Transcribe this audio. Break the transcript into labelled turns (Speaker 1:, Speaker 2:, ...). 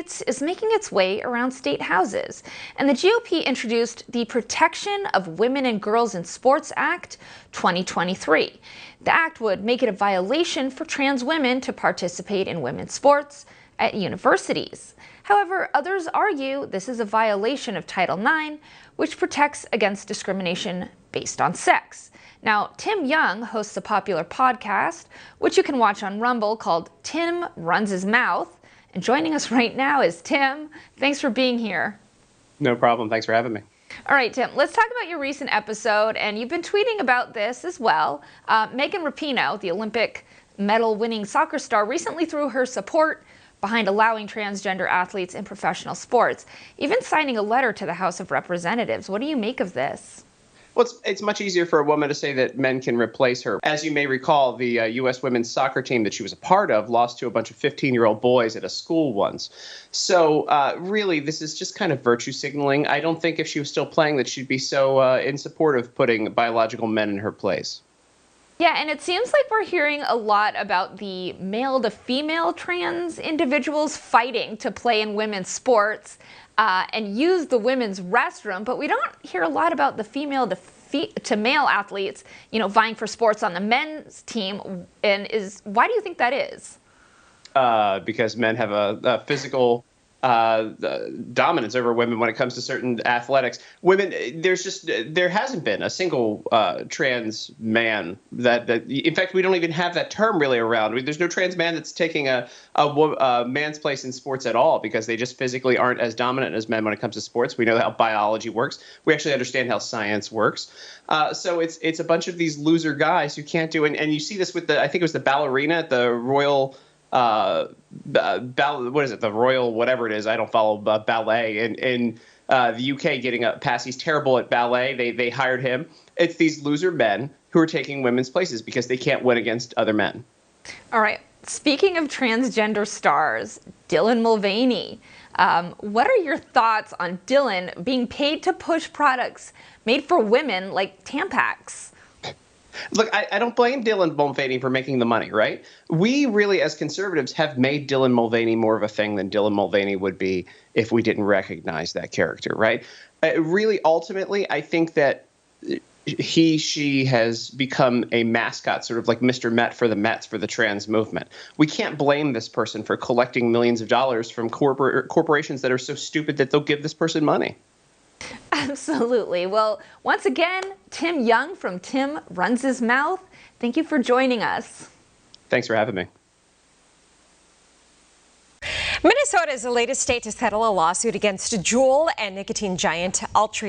Speaker 1: is making its way around state houses, and the GOP introduced the Protection of Women and Girls in Sports Act 2023. The act would make it a violation for trans women to participate in women's sports at universities. However, others argue this is a violation of Title IX, which protects against discrimination based on sex. Now, Tim Young hosts a popular podcast, which you can watch on Rumble, called Tim Runs His Mouth. And joining us right now is Tim. Thanks for being here.
Speaker 2: No problem. Thanks for having me.
Speaker 1: All right, Tim, let's talk about your recent episode. And you've been tweeting about this as well. Megan Rapinoe, the Olympic medal-winning soccer star, recently threw her support behind allowing transgender athletes in professional sports, even signing a letter to the House of Representatives. What do you make of this?
Speaker 2: Well, it's much easier for a woman to say that men can replace her. As you may recall, the U.S. women's soccer team that she was a part of lost to a bunch of 15-year-old boys at a school once. So really, this is just kind of virtue signaling. I don't think if she was still playing that she'd be so in support of putting biological men in her place.
Speaker 1: Yeah, and it seems like we're hearing a lot about the male-to-female trans individuals fighting to play in women's sports and use the women's restroom, but we don't hear a lot about the female-to-male athletes, vying for sports on the men's team. And why do you think that is?
Speaker 2: Because men have a physical dominance over women when it comes to certain athletics. Women, there hasn't been a single trans man that in fact, we don't even have that term really around. There's no trans man that's taking a man's place in sports at all, because they just physically aren't as dominant as men when it comes to sports. We know how biology works. We actually understand how science works. So it's a bunch of these loser guys who can't do it. And you see this with I think it was the ballerina at the Royal what is it? The Royal, whatever it is. I don't follow ballet. In the UK, getting a pass. He's terrible at ballet. They hired him. It's these loser men who are taking women's places because they can't win against other men.
Speaker 1: All right. Speaking of transgender stars, Dylan Mulvaney. What are your thoughts on Dylan being paid to push products made for women like Tampax?
Speaker 2: Look, I don't blame Dylan Mulvaney for making the money, right? We really, as conservatives, have made Dylan Mulvaney more of a thing than Dylan Mulvaney would be if we didn't recognize that character, right? Really, ultimately, I think that she has become a mascot, sort of like Mr. Met for the Mets for the trans movement. We can't blame this person for collecting millions of dollars from corporations that are so stupid that they'll give this person money.
Speaker 1: Absolutely. Well, once again, Tim Young from Tim Runs His Mouth, thank you for joining us.
Speaker 2: Thanks for having me.
Speaker 3: Minnesota is the latest state to settle a lawsuit against Juul and nicotine giant Altria.